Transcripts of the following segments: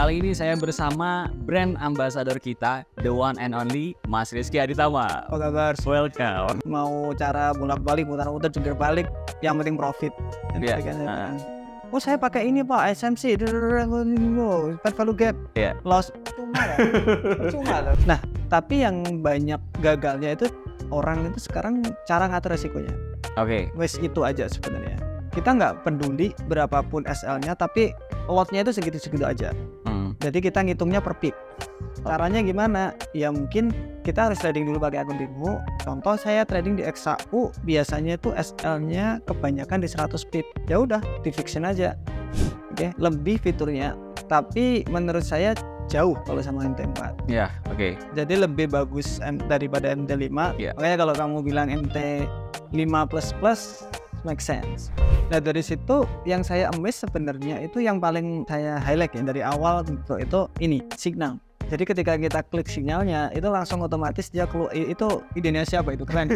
Kali ini saya bersama brand ambassador kita, the one and only Mas Rizky Aditama. Apa kabar? Welcome. Mau cara bolak-balik, muter-muter, jungkir-balik, yang penting profit. Iya. Oh saya pakai ini Pak, SMC, Pet Value Gap, loss, cuma lah. Nah, tapi yang banyak gagalnya itu orang itu sekarang cara ngatur resikonya. Oke. Wes itu aja sebenarnya. Kita nggak peduli berapapun SL-nya, tapi lotnya itu segitu-segitu aja. Jadi kita ngitungnya per pick. Caranya gimana? Ya mungkin kita harus trading dulu pakai akun demo. Contoh saya trading di XAU, biasanya itu SL-nya kebanyakan di 100 pip. Ya udah, di fixin aja. Oke, lebih fiturnya. Tapi menurut saya jauh kalau sama MT4. Iya, oke. Jadi lebih bagus daripada MT5. Yeah. Makanya kalau kamu bilang MT5++, make sense. Nah dari situ yang saya amaze sebenarnya itu yang paling saya highlight ya dari awal itu ini signal. Jadi ketika kita klik sinyalnya itu langsung otomatis dia keluar, itu idenya siapa itu, keren.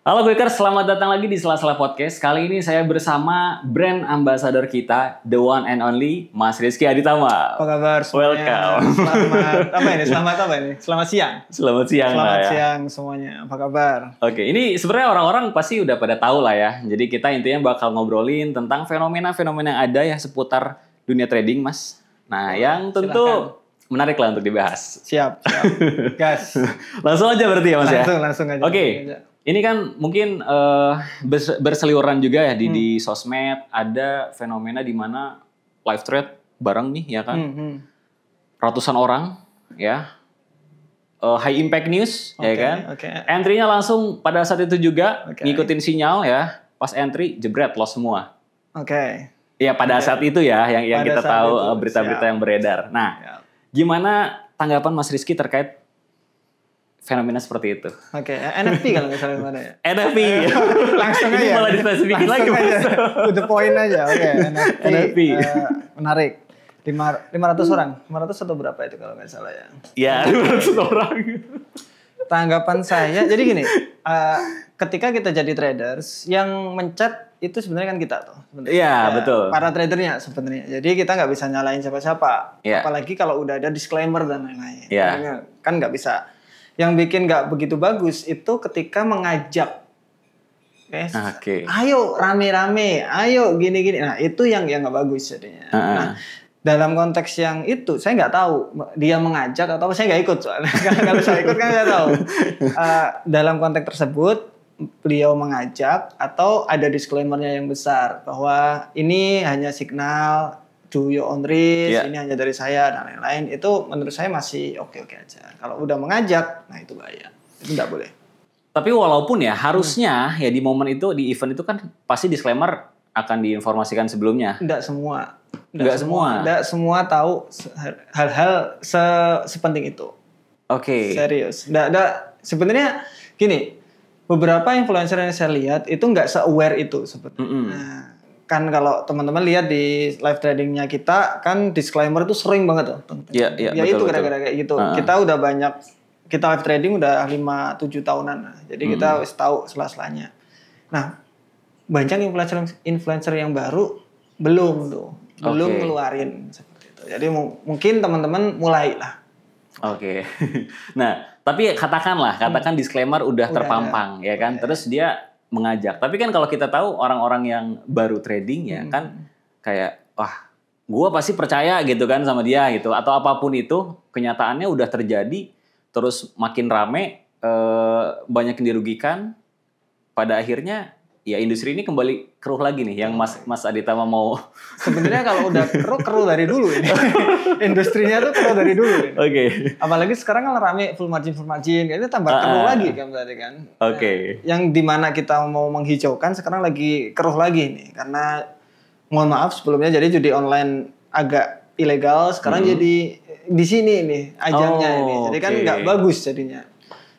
Halo Quakers, selamat datang lagi di Sela-Sela Podcast. Kali ini saya bersama brand ambassador kita, the one and only Mas Rizky Aditama. Apa kabar semuanya? Welcome. Selamat Selamat siang. Selamat siang. Selamat ya. siang semuanya. Apa kabar? Oke, ini sebenarnya orang-orang pasti udah pada tahu lah ya. Jadi kita intinya bakal ngobrolin tentang fenomena-fenomena yang ada ya seputar dunia trading, Mas. Nah, yang tentu menarik lah untuk dibahas. Siap. Gas. Langsung aja berarti ya, Mas ya? Langsung aja. Oke. Ini kan mungkin berseliweran juga ya di sosmed, ada fenomena di mana live trade bareng nih ya kan, ratusan orang ya, high impact news ya kan, entry-nya langsung pada saat itu juga ngikutin sinyal ya, pas entry jebret loss semua. Ya pada saat itu ya yang kita tahu berita-berita yang beredar. Nah, gimana tanggapan Mas Rizky terkait fenomena seperti itu? NFT kalau misalnya mana ya? NFT. Langsung aja. Ini malah dispesifikin lagi. To the point aja. NFT. Menarik. 500 orang. 500 atau berapa itu kalau nggak salah ya? Ya, 500 orang. Tanggapan saya, jadi gini, ketika kita jadi traders, yang mencet itu sebenarnya kan kita tuh. Iya, betul. Para tradernya sebenarnya. Jadi kita nggak bisa nyalain siapa-siapa. Apalagi kalau udah ada disclaimer dan lain-lain. Kan nggak bisa. Yang bikin nggak begitu bagus itu ketika mengajak, ayo rame-rame, ayo gini-gini. Nah itu yang nggak bagus jadinya. Nah dalam konteks yang itu saya nggak tahu dia mengajak atau saya nggak ikut soalnya. Kalau saya ikut kan saya tahu. Dalam konteks tersebut beliau mengajak atau ada disclaimernya yang besar bahwa ini hanya signal, do your own risk, ini hanya dari saya dan lain-lain, itu menurut saya masih oke-oke aja. Kalau udah mengajak, nah itu bahaya, itu nggak boleh. Tapi walaupun ya harusnya ya di momen itu, di event itu kan pasti disclaimer akan diinformasikan sebelumnya. Nggak semua tahu hal-hal sepenting itu. Serius. Nggak, sebenarnya gini, beberapa influencer yang saya lihat itu nggak se-aware itu sebetulnya. Kan kalau teman-teman lihat di live tradingnya kita kan disclaimer itu sering banget tuh. Ya betul, itu gara-gara kayak gitu. Kita udah banyak, kita live trading udah 5-7 tahunan. Jadi kita harus tahu sela-selanya. Nah, banyak influencer yang baru belum ngeluarin seperti itu. Jadi mungkin teman-teman mulai lah. Nah, tapi katakan disclaimer udah terpampang ya kan. Terus dia mengajak. Tapi kan kalau kita tahu orang-orang yang baru trading ya kan kayak wah, gua pasti percaya gitu kan sama dia gitu, atau apapun itu, kenyataannya udah terjadi terus makin rame, banyak yang dirugikan, pada akhirnya ya industri ini kembali keruh lagi nih yang Mas Aditama mau. Sebenarnya kalau udah keruh dari dulu ini. Industrinya tuh keruh dari dulu ini. Apalagi sekarang kan rame full margin, ini tambah keruh lagi kan tadi kan. Yang dimana kita mau menghijaukan sekarang lagi keruh lagi nih, karena mohon maaf sebelumnya jadi judi online agak ilegal, sekarang jadi di sini nih ajangnya ini. Jadi kan nggak bagus jadinya.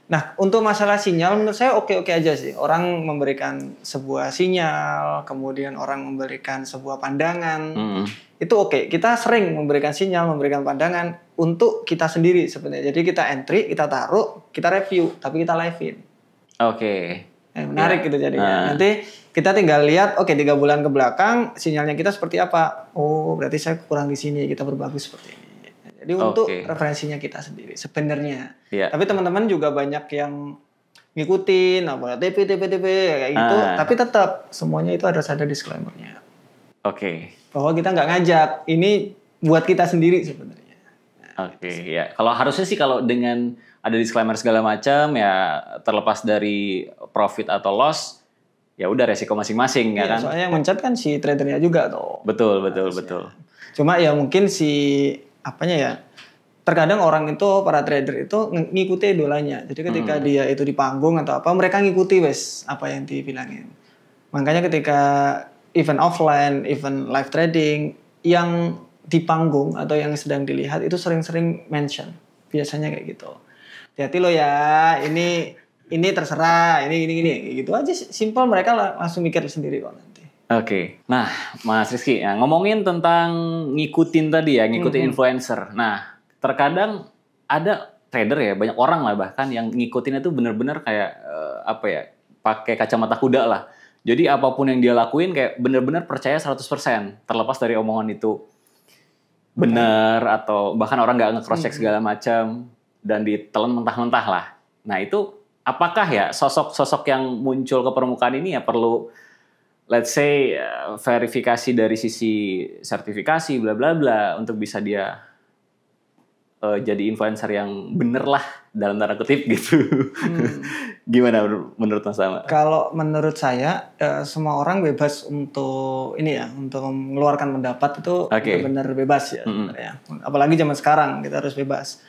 Nah, untuk masalah sinyal menurut saya oke-oke aja sih. Orang memberikan sebuah sinyal, kemudian orang memberikan sebuah pandangan. Itu oke. Kita sering memberikan sinyal, memberikan pandangan untuk kita sendiri sebenarnya. Jadi kita entry, kita taruh, kita review, tapi kita live-in. Oke. Menarik gitu jadinya. Nanti kita tinggal lihat, 3 bulan ke belakang sinyalnya kita seperti apa. Oh, berarti saya kurang di sini, kita berbagus seperti ini. Jadi untuk referensinya kita sendiri sebenarnya. Tapi teman-teman juga banyak yang ngikutin apa TP kayak gitu, tapi tetap semuanya itu harus ada disclaimer-nya. Bahwa kita nggak ngajak, ini buat kita sendiri sebenarnya. Ya. Kalau harusnya sih kalau dengan ada disclaimer segala macam ya terlepas dari profit atau loss, ya udah resiko masing-masing ya kan. Soalnya yang mencet kan si tradernya juga tuh. Betul. Cuma ya mungkin terkadang orang itu, para trader itu ngikuti idolanya. Jadi ketika dia itu di panggung atau apa, mereka ngikuti apa yang dibilangin. Makanya ketika event offline, event live trading, yang di panggung atau yang sedang dilihat itu sering-sering mention. Biasanya kayak gitu. Hati-hati lo ya, ini terserah, ini gitu aja. Simple, mereka langsung mikir sendiri kok nanti. Nah Mas Rizky, ngomongin tentang ngikutin tadi ya, ngikutin influencer. Nah, terkadang ada trader ya, banyak orang lah bahkan yang ngikutin itu benar-benar kayak pakai kacamata kuda lah. Jadi apapun yang dia lakuin kayak benar-benar percaya 100%, terlepas dari omongan itu benar atau bahkan orang nggak nge-cross check segala macam dan ditelan mentah-mentah lah. Nah itu apakah ya sosok-sosok yang muncul ke permukaan ini ya perlu let's say verifikasi dari sisi sertifikasi bla bla bla untuk bisa dia jadi influencer yang bener lah dalam tanda kutip gitu. Gimana menurut Mas Tama? Kalau menurut saya semua orang bebas untuk untuk mengeluarkan pendapat itu benar-benar bebas ya sebenarnya. Apalagi zaman sekarang kita harus bebas.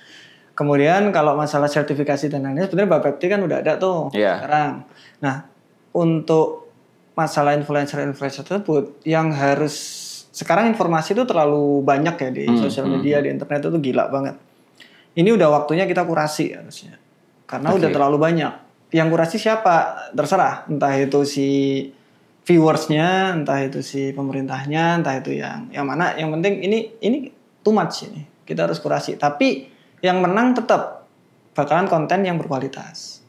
Kemudian kalau masalah sertifikasi dan lainnya sebenarnya Bapepti kan udah ada tuh sekarang. Nah, untuk masalah influencer tersebut yang harus sekarang informasi itu terlalu banyak ya di sosial media, di internet itu gila banget. Ini udah waktunya kita kurasi harusnya. Karena udah terlalu banyak. Yang kurasi siapa? Terserah. Entah itu si viewersnya, entah itu si pemerintahnya, entah itu yang mana. Yang penting ini too much ini. Kita harus kurasi. Tapi yang menang tetap bakalan konten yang berkualitas.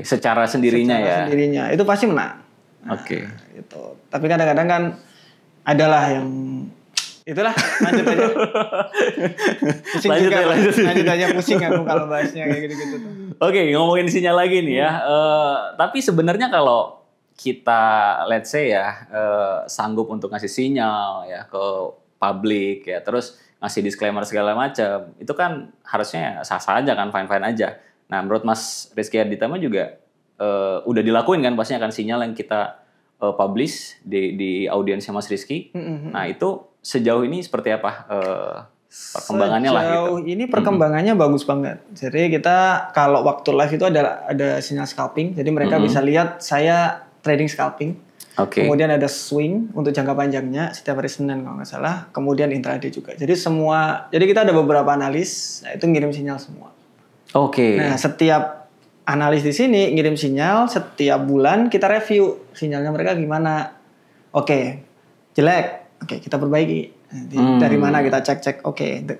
Secara sendirinya Secara sendirinya. Itu pasti menang. Gitu. Tapi kadang-kadang kan adalah yang itulah lanjut aja. Pusing lanjut aja pusing aku kalau bahasnya kayak gitu-gitu tuh. Ngomongin sinyal lagi nih ya. Tapi sebenarnya kalau kita let's say ya sanggup untuk ngasih sinyal ya ke publik ya terus ngasih disclaimer segala macam, itu kan harusnya sah-sah aja kan, fine-fine aja. Nah, menurut Mas Rizky Aditama juga udah dilakuin kan pastinya kan sinyal yang kita publish di audiensnya Mas Rizky. Nah, itu sejauh ini seperti apa perkembangannya lah gitu. Sejauh ini perkembangannya bagus banget. Jadi kita kalau waktu live itu ada sinyal scalping. Jadi mereka bisa lihat saya trading scalping. Kemudian ada swing untuk jangka panjangnya setiap hari Senin kalau nggak salah. Kemudian intraday juga. Jadi kita ada beberapa analis. Nah, itu ngirim sinyal semua. Nah, setiap analis di sini ngirim sinyal setiap bulan kita review sinyalnya mereka gimana. Jelek. Kita perbaiki. Dari mana kita cek.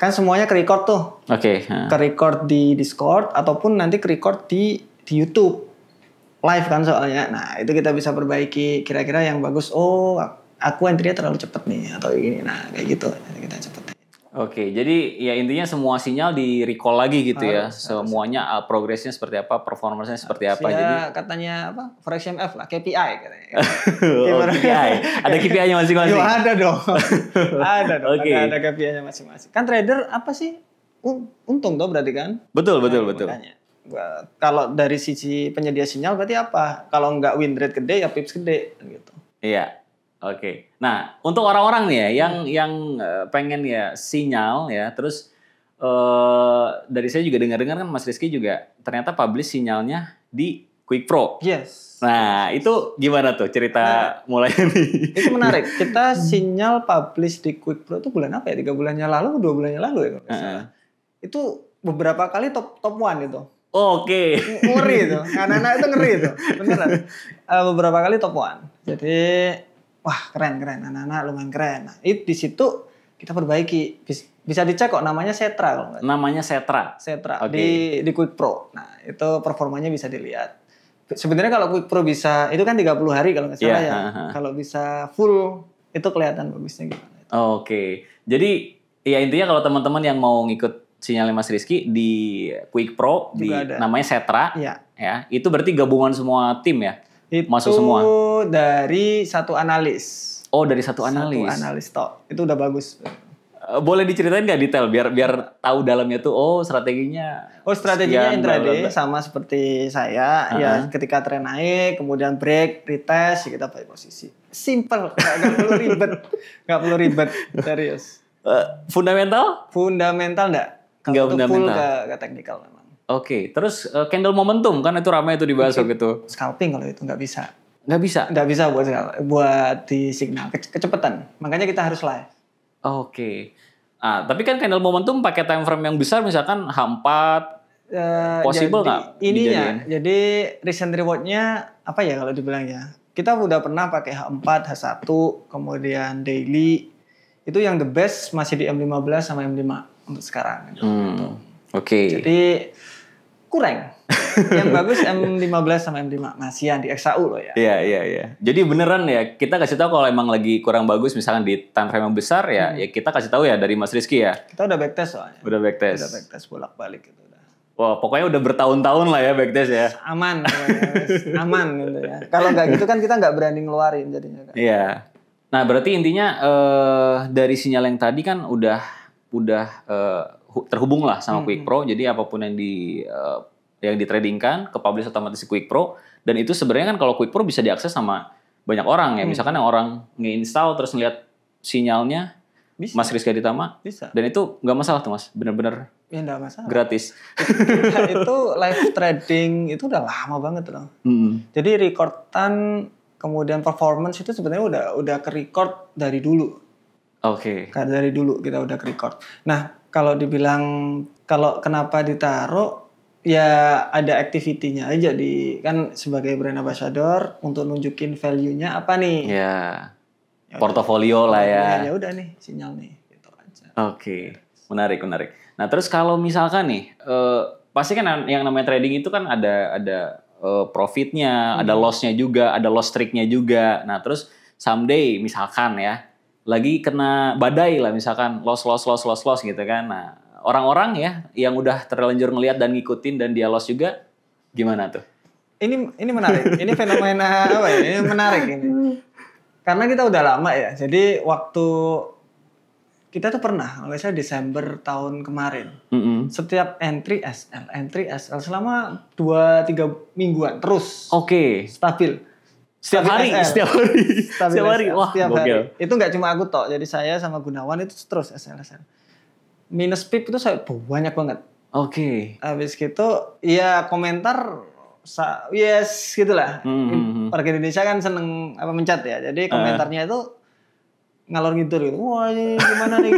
Kan semuanya ke record tuh. Ke record di Discord ataupun nanti ke record di YouTube. Live kan soalnya. Nah, itu kita bisa perbaiki kira-kira yang bagus. Aku entry-nya terlalu cepet nih atau ini. Nah, kayak gitu. Kita cepet. Jadi ya intinya semua sinyal di recall lagi gitu ya. Semuanya progresnya seperti apa, performance-nya seperti apa. Jadi katanya apa? Forex MF lah, KPI katanya. KPI. Ada KPI-nya masing-masing. Ada dong. Ada KPI-nya masing-masing. Kan trader apa sih? Untung tuh berarti kan? Betul. Makanya. Kalau dari sisi penyedia sinyal berarti apa? Kalau nggak win rate gede ya pips gede gitu. Iya. Nah, untuk orang-orang nih ya yang pengen ya sinyal ya, terus dari saya juga dengar-dengar kan Mas Rizky juga ternyata publish sinyalnya di Quick Pro. Yes. Nah, itu gimana tuh cerita mulainya nih? Itu menarik. Kita sinyal publish di Quick Pro itu bulan apa ya? 3 bulannya lalu, 2 bulannya lalu ya. Itu beberapa kali top 1 itu. Oke. Ngeri itu. Anak-anak itu ngeri itu. Beneran. Beberapa kali top 1. Jadi wah keren. Anak-anak lumayan keren. Nah, di situ kita perbaiki. Bisa dicek kok namanya Setra kalau nggak. Namanya Setra. Okay. Di Quick Pro. Nah, itu performanya bisa dilihat. Sebenarnya kalau Quick Pro bisa itu kan 30 hari kalau nggak salah ya. Kalau bisa full itu kelihatan bagusnya gimana. Oke. Jadi ya intinya kalau teman-teman yang mau ngikut sinyalnya Mas Rizky di Quick Pro namanya Setra, ya itu berarti gabungan semua tim ya, masuk semua. Dari satu analis. Oh dari satu analis. Satu analis toh, itu udah bagus. Boleh diceritain nggak detail biar tahu dalamnya tuh strateginya. Strateginya intraday sama seperti saya ya ketika tren naik kemudian break retest kita balik posisi. Simple, nggak perlu ribet, serius. Fundamental enggak. Enggak full ke teknikal memang. Oke, terus candle momentum kan itu ramai itu dibahas gitu. Scalping kalau itu nggak bisa. Nggak bisa buat di signal kecepatan. Makanya kita harus live. Oke. Tapi kan candle momentum pakai time frame yang besar misalkan H4 possible nggak? Jadi recent reward-nya apa ya kalau dibilang ya? Kita udah pernah pakai H4, H1, kemudian daily. Itu yang the best masih di M15 sama M5 untuk sekarang. Oke. Jadi kurang. Yang bagus M15 sama M5 masih yang di XAU loh ya. Iya. Jadi beneran ya kita kasih tahu kalau emang lagi kurang bagus misalkan di time frame yang besar ya kita kasih tahu ya dari Mas Rizky ya. Kita udah backtest soalnya. Udah backtest bolak-balik gitu udah. Wah, pokoknya udah bertahun-tahun lah ya backtest ya. Aman gitu ya. Kalau nggak gitu kan kita nggak berani ngeluarin jadinya kan. Iya. Nah, berarti intinya dari sinyal yang tadi kan udah terhubung lah sama Quick Pro. Jadi apapun yang ditradingkan ke publish otomatis Quick Pro dan itu sebenarnya kan kalau Quick Pro bisa diakses sama banyak orang ya. Misalkan yang orang nge-install terus ngeliat sinyalnya bisa. Mas Rizky Aditama bisa. Dan itu nggak masalah tuh Mas, bener-bener ya nggak masalah. Gratis. Itu live trading itu udah lama banget loh. Jadi recordan kemudian performance itu sebenarnya udah ke-record dari dulu. Oke. Dari dulu kita udah ke-record. Nah, kalau dibilang kalau kenapa ditaruh ya ada activity-nya aja kan sebagai brand ambassador untuk nunjukin value-nya apa nih. Ya. Portofolio lah ya. Ya udah nih sinyal nih gitu aja. Oke. Menarik. Nah, terus kalau misalkan nih pasti kan yang namanya trading itu kan ada profitnya, ada loss-nya juga, ada loss streak-nya juga. Nah, terus someday misalkan ya, lagi kena badai lah misalkan loss gitu kan. Nah, orang-orang ya yang udah terlanjur ngelihat dan ngikutin dan dia loss juga, gimana tuh? Ini menarik. Ini fenomena apa ya? Ini menarik ini. Karena kita udah lama ya. Jadi waktu kita tuh pernah, kalau saya Desember tahun kemarin, setiap entry SL selama 2-3 mingguan terus. Oke. Stabil. Setiap hari. Wah, setiap hari. Itu nggak cuma aku tok. Jadi saya sama Gunawan itu terus SL. Minus pip itu saya banyak banget. Oke. Habis gitu, ya komentar yes gitulah. Warga Indonesia kan seneng mencat ya. Jadi komentarnya itu ngalor ngidul gitu. Wah, ini gimana nih.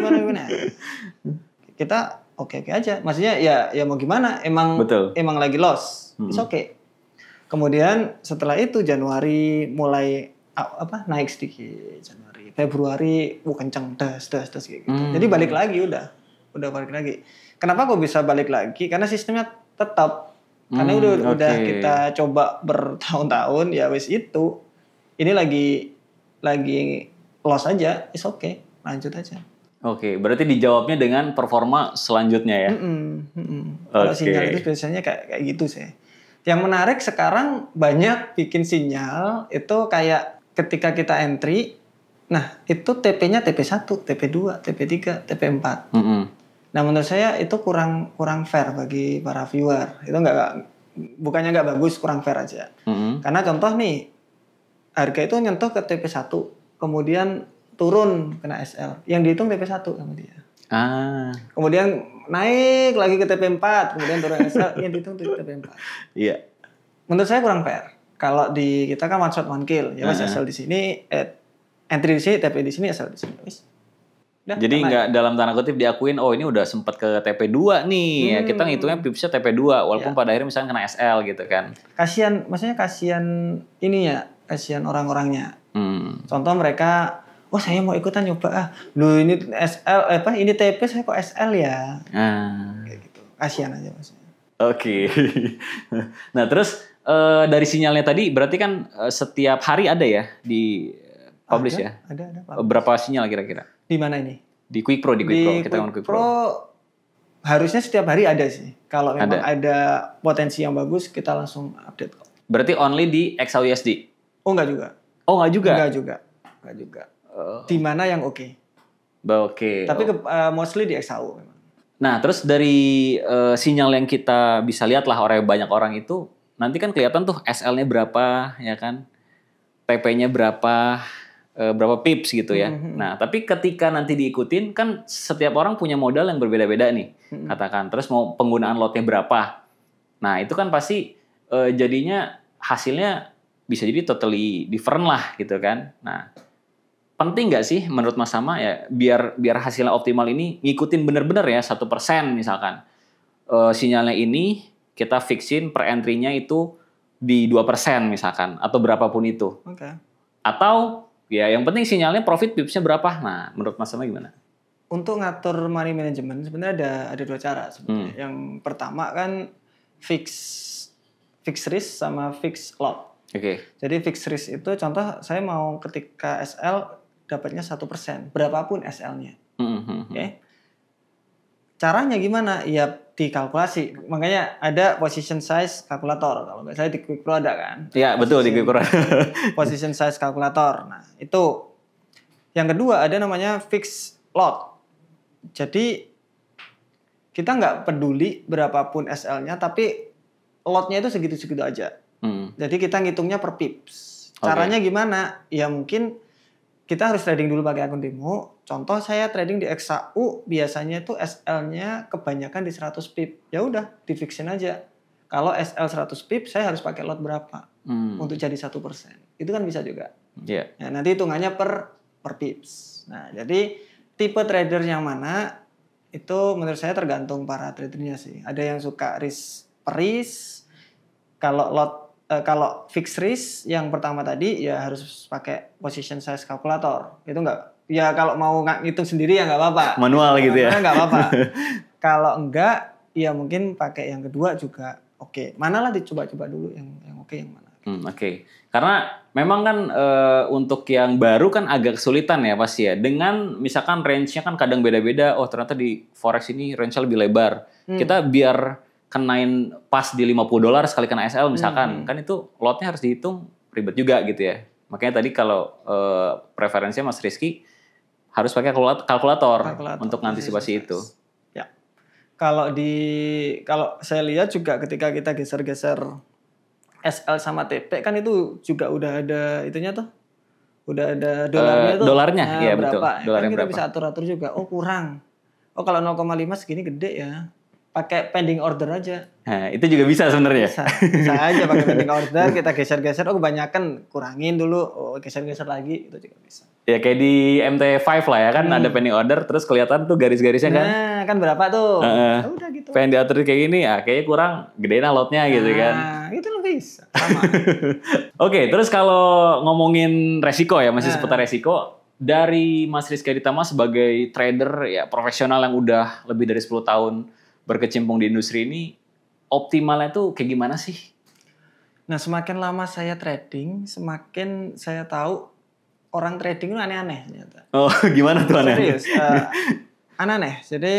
Kita oke aja. Maksudnya ya mau gimana? Emang lagi loss. It's okay. Kemudian setelah itu Januari mulai naik sedikit. Januari, Februari kenceng das kayak gitu. Jadi balik lagi udah balik lagi. Kenapa kok bisa balik lagi? Karena sistemnya tetap. Karena udah kita coba bertahun-tahun ya wis itu. Ini lagi loss aja, is okay, lanjut aja. Oke, berarti dijawabnya dengan performa selanjutnya ya. Kalau sinyal itu biasanya kayak gitu sih. Yang menarik sekarang banyak bikin sinyal itu kayak ketika kita entry, nah itu TP-nya TP1, TP2, TP3, TP4. Nah menurut saya itu kurang fair bagi para viewer. Itu bukannya nggak bagus, kurang fair aja. Karena contoh nih, harga itu nyentuh ke TP1, kemudian turun kena SL. Yang dihitung TP1 sama dia. Kemudian naik lagi ke TP4, kemudian turun SL, yang dihitung TP4. Iya. Menurut saya kurang fair. Kalau di kita kan one shot one kill, ya mas SL di sini, entry di sini, TP di sini, SL di sini. Jadi nggak dalam tanda kutip diakuin, oh ini udah sempat ke TP2 nih, ya kita ngitungnya pipsnya TP2, walaupun pada akhirnya misalnya kena SL gitu kan. Maksudnya kasihan ini ya, kasihan orang-orangnya. Contoh mereka, oh saya mau ikutan nyoba lu ini SL, ini TP saya kok SL ya. Kayak gitu, kasihan aja maksudnya. Oke. Nah terus dari sinyalnya tadi, berarti kan setiap hari ada ya di publish ya? Ada. Berapa sinyal kira-kira? Di mana ini? Di Quick Pro, kita ngomong Quick Pro. Harusnya setiap hari ada sih. Kalau memang ada potensi yang bagus, kita langsung update kok. Berarti only di XAUSD? Oh enggak juga. Oh enggak juga? Enggak juga. Di mana yang oke? Oke. Tapi mostly di XAU memang. Nah terus dari sinyal yang kita bisa lihat lah banyak orang itu, nanti kan kelihatan tuh SL-nya berapa, ya kan? TP-nya berapa pips gitu ya. Nah, tapi ketika nanti diikutin kan setiap orang punya modal yang berbeda-beda nih. Katakan, terus mau penggunaan lotnya berapa. Nah, itu kan pasti jadinya hasilnya bisa jadi totally different lah gitu kan. Nah, penting nggak sih menurut Mas Sama ya biar hasilnya optimal ini ngikutin bener-bener ya 1% misalkan. Sinyalnya ini kita fixin per entry-nya itu di 2% misalkan atau berapapun itu. Oke. Atau ya yang penting sinyalnya profit pipsnya berapa. Nah, menurut Mas Sama gimana? Untuk ngatur money management sebenarnya ada dua cara sebenarnya. Yang pertama kan fix risk sama fix lot. Oke. Jadi fix risk itu contoh saya mau ketika SL dapatnya 1%, berapapun SL-nya. Oke. Caranya gimana? Ya dikalkulasi. Makanya ada position size kalkulator. Kalau nggak salah di Quick Pro ada kan? Iya, betul di Quick Pro. Position size kalkulator. Nah, itu. Yang kedua ada namanya fix lot. Jadi kita nggak peduli berapapun SL-nya, tapi lotnya itu segitu-segitu aja. Jadi kita ngitungnya per pips. Caranya gimana? Ya mungkin kita harus trading dulu pakai akun demo. Contoh saya trading di XAU, biasanya itu SL-nya kebanyakan di 100 pip. Ya udah, di-fixin aja. Kalau SL 100 pip, saya harus pakai lot berapa untuk jadi 1%. Itu kan bisa juga. Yeah. Nah, nanti hitungannya per pips. Nah, jadi tipe trader yang mana itu menurut saya tergantung para tradernya sih. Ada yang suka risk per risk. Kalau fixed risk yang pertama tadi ya harus pakai position size kalkulator. Itu enggak. Ya kalau mau ngitung sendiri ya enggak apa-apa. Manual gitu ya. Enggak apa-apa. Kalau enggak ya mungkin pakai yang kedua juga oke. Manalah dicoba-coba dulu yang oke yang mana. Oke. Karena memang kan untuk yang baru kan agak kesulitan ya pasti ya. Dengan misalkan range-nya kan kadang beda-beda. Oh ternyata di forex ini range-nya lebih lebar. Kita biar kenain pas di $50 sekali kena SL misalkan. Kan itu lotnya harus dihitung ribet juga gitu ya. Makanya tadi kalau preferensinya Mas Rizky harus pakai kalkulator untuk mengantisipasi itu. Ya. Kalau saya lihat juga ketika kita geser-geser SL sama TP kan itu juga udah ada itunya tuh. Udah ada dolarnya tuh. Dolarnya, nah, iya berapa? betul. Dolarnya kan kita berapa? bisa atur-atur juga. Oh kurang. Oh kalau 0,5 segini gede ya. Pakai pending order aja. Nah, itu juga bisa sebenarnya. Bisa aja pakai pending order, kita geser-geser. Oh kebanyakan kurangin dulu. Oh geser-geser lagi itu juga bisa. Ya kayak di MT5 lah ya kan ada pending order terus kelihatan tuh garis-garisnya kan. Nah kan berapa tuh? Udah gitu. Pengen diatur kayak gini ya kayaknya kurang gedein lah lotnya gitu kan. Nah itu lebih bisa. Sama. Oke, terus kalau ngomongin resiko ya masih seputar resiko. Dari Mas Rizky Aditama sebagai trader ya profesional yang udah lebih dari 10 tahun berkecimpung di industri ini, optimalnya tuh kayak gimana sih? Nah semakin lama saya trading, semakin saya tahu orang trading itu aneh-aneh ternyata. Oh gimana tuh aneh? Serius, aneh-aneh. Jadi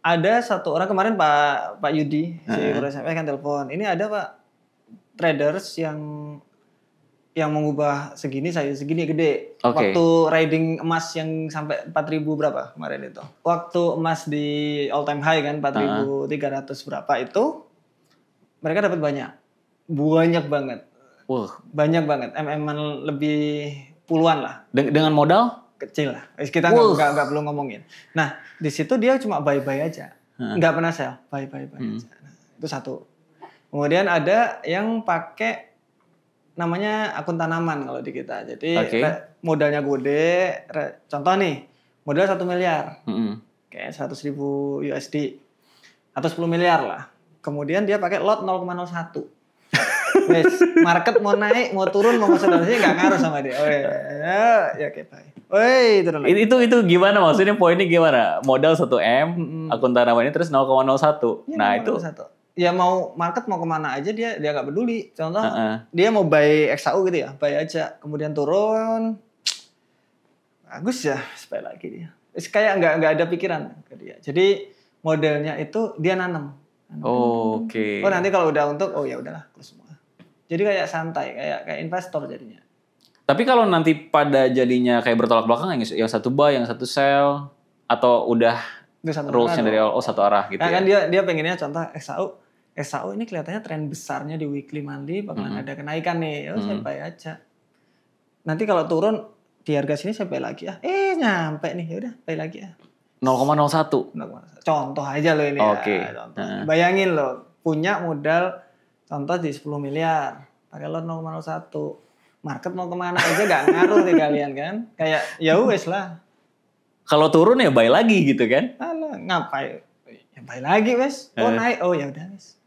ada satu orang kemarin Pak Yudi, si SMP kan telepon. Ini ada Pak traders yang mengubah segini gede. Okay. Waktu trading emas yang sampai 4.000 berapa kemarin itu. Waktu emas di all time high kan 4.300 berapa itu mereka dapat banyak banget. Banyak banget. Lebih puluhan lah. Dengan modal kecil lah. Kita nggak perlu ngomongin. Nah di situ dia cuma buy aja, nggak pernah sell, buy aja. Nah, itu satu. Kemudian ada yang pakai namanya akun tanaman kalau di kita. Jadi modalnya gede. Contoh nih, modal 1 miliar. Kayak 100.000 USD atau 10 miliar lah. Kemudian dia pakai lot 0,01. Wes, market mau naik, mau turun, mau masuk dalam sini nggak ngaruh sama dia. Oh ya oke baik. Woi, turun lagi. Itu gimana maksudnya, poinnya gimana? Modal 1M, akun tanaman ini terus 0,01. Ya, nah, 0,01. itu ya mau market mau kemana aja dia nggak peduli. Contoh dia mau buy XAU gitu ya, buy aja, kemudian turun, bagus ya, supaya lagi dia. Kayak nggak ada pikiran ke dia. Jadi modelnya itu dia nanam. Oke. Oh nanti kalau udah untuk, oh ya udahlah close semua. Jadi kayak santai, kayak investor jadinya. Tapi kalau nanti pada jadinya kayak bertolak belakang, yang satu buy, yang satu sell, atau udah rules-nya dari awal, satu arah gitu kan dia pengennya contoh XAU ini kelihatannya tren besarnya di weekly monthly bakalan ada kenaikan nih, saya buy aja. Nanti kalau turun di harga sini saya buy lagi ya. Nyampe nih, ya udah buy lagi ya. 0,01. Contoh aja loh ini ya. Contoh. Bayangin loh, punya modal contoh di 10 miliar, pakai lot 0,01. Market mau kemana aja gak ngaruh nih kalian kan. Kayak ya wes lah. Kalau turun ya buy lagi gitu kan. Alah, ngapain? Ya buy lagi wes. Oh naik, oh ya udah wes.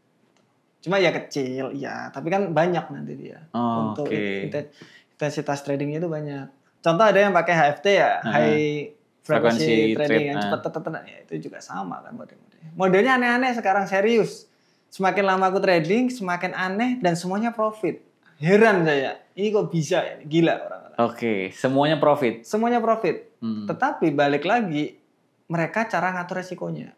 Cuma ya kecil, ya. Tapi kan banyak nanti dia. Untuk intensitas tradingnya itu banyak. Contoh ada yang pakai HFT ya, high frequency trading yang cepat ya itu juga sama kan modelnya. Modelnya aneh-aneh sekarang, serius. Semakin lama aku trading, semakin aneh dan semuanya profit. Heran saya, ini kok bisa ya? Gila orang-orang. Oke, semuanya profit. Semuanya profit. Tetapi balik lagi, mereka cara ngatur resikonya.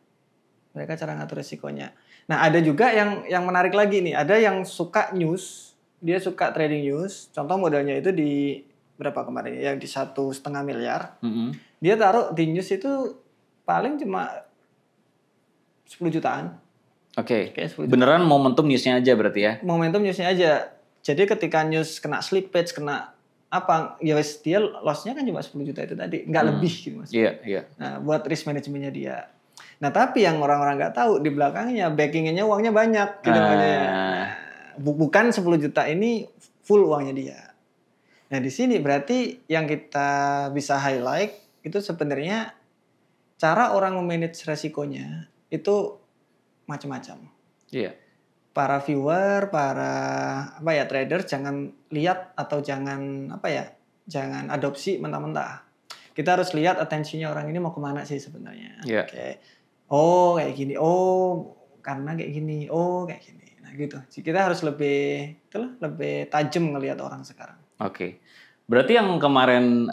Nah ada juga yang menarik lagi nih, ada yang suka news, dia suka trading news. Contoh modelnya itu di berapa kemarin? Yang di 1,5 miliar. Dia taruh di news itu paling cuma 10 jutaan. Oke. Beneran momentum newsnya aja berarti ya? Momentum newsnya aja. Jadi ketika news kena slippage, kena apa, ya wes dia loss-nya kan cuma 10 juta itu tadi, nggak lebih gitu Mas. Iya. Nah, buat risk manajemennya dia. Nah, tapi yang orang-orang nggak tahu di belakangnya backing-nya uangnya banyak gitu makanya. Nah, bukan 10 juta ini full uangnya dia. Nah, di sini berarti yang kita bisa highlight itu sebenarnya cara orang memanage resikonya itu macam-macam. Iya. Para viewer, para trader jangan lihat atau jangan jangan adopsi mentah-mentah. Kita harus lihat atensinya orang ini mau kemana sih sebenarnya. Yeah. Oke. Oh kayak gini. Oh karena kayak gini. Oh kayak gini. Nah gitu. Kita harus lebih tajam ngelihat orang sekarang. Oke. Berarti yang kemarin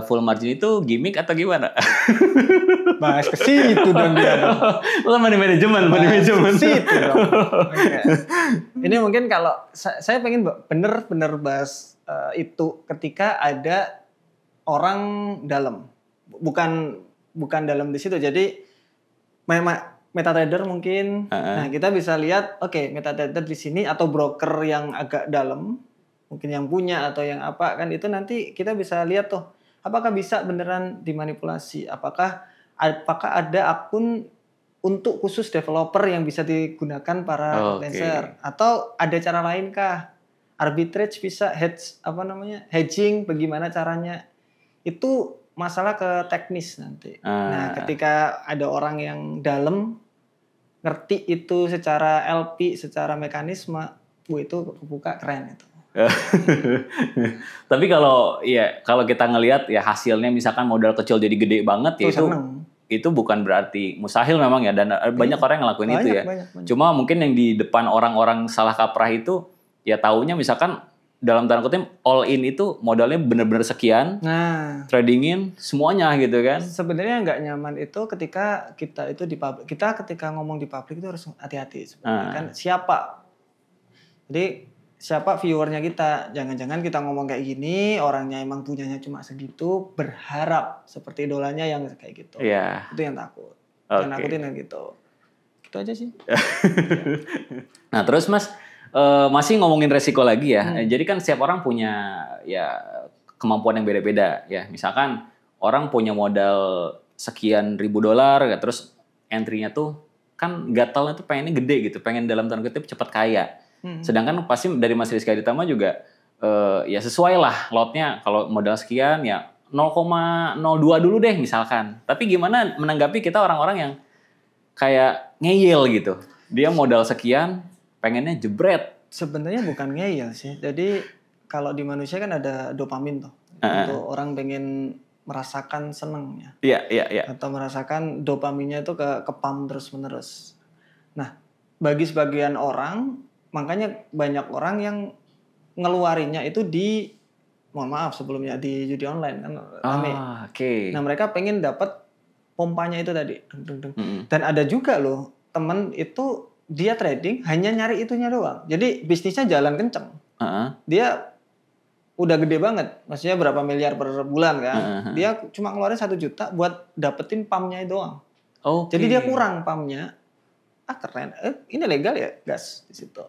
full margin itu gimmick atau gimana? Bahas ke situ dong dia. Bukan money management. Situ dong. Okay. Ini mungkin kalau saya pengen bener-bener bahas itu ketika ada orang dalam, bukan dalam di situ. Jadi MetaTrader mungkin. Nah kita bisa lihat, oke, MetaTrader di sini atau broker yang agak dalam. Mungkin yang punya atau yang apa kan itu nanti kita bisa lihat tuh apakah bisa beneran dimanipulasi, apakah ada akun untuk khusus developer yang bisa digunakan para freelancer atau ada cara lain kah, arbitrage bisa, hedging bagaimana caranya, itu masalah ke teknis nanti. Nah ketika ada orang yang dalam ngerti itu secara LP, secara mekanisme, itu kebuka keren itu. Tapi kalau kita ngelihat ya hasilnya misalkan modal kecil jadi gede banget ya itu bukan berarti mustahil memang ya, dan banyak orang yang ngelakuin itu ya. Banyak. Cuma mungkin yang di depan orang-orang salah kaprah itu ya taunya misalkan dalam tanda kutip all in itu modalnya benar-benar sekian. Nah, tradingin semuanya gitu kan. Sebenarnya nggak nyaman itu ketika kita itu di publik. Kita ketika ngomong di publik itu harus hati-hati sebenarnya kan siapa. Jadi siapa viewernya kita, jangan-jangan kita ngomong kayak gini, orangnya emang punyanya cuma segitu, berharap seperti idolanya yang kayak gitu. Yeah. Itu yang takut. Jangan nakutin yang gitu. Gitu aja sih. Nah terus Mas, masih ngomongin resiko lagi ya. Jadi kan setiap orang punya ya kemampuan yang beda-beda ya. Misalkan orang punya modal sekian ribu dolar, terus entry-nya tuh kan gatalnya tuh pengennya gede gitu, pengen dalam tanda kutip cepat kaya. Sedangkan pasti dari Mas Rizky Aditama juga ya sesuai lah lotnya, kalau modal sekian ya 0,02 dulu deh misalkan. Tapi gimana menanggapi kita orang-orang yang kayak ngeyel gitu. Dia modal sekian, pengennya jebret. Sebenarnya bukan ngeyel sih. Jadi kalau di manusia kan ada dopamin tuh. Untuk orang pengen merasakan senengnya. Iya. Atau merasakan dopaminnya itu ke pump terus-menerus. Nah, bagi sebagian orang, makanya banyak orang yang ngeluarinnya itu mohon maaf sebelumnya, di judi online kan rame. Okay. Nah, mereka pengen dapat pompanya itu tadi. Dan ada juga loh, temen itu dia trading hanya nyari itunya doang. Jadi bisnisnya jalan kenceng. Dia udah gede banget, maksudnya berapa miliar per bulan kan. Dia cuma ngeluarin 1 juta buat dapetin pumpnya doang. Jadi dia kurang pumpnya. Keren. Ini legal ya, gas di situ.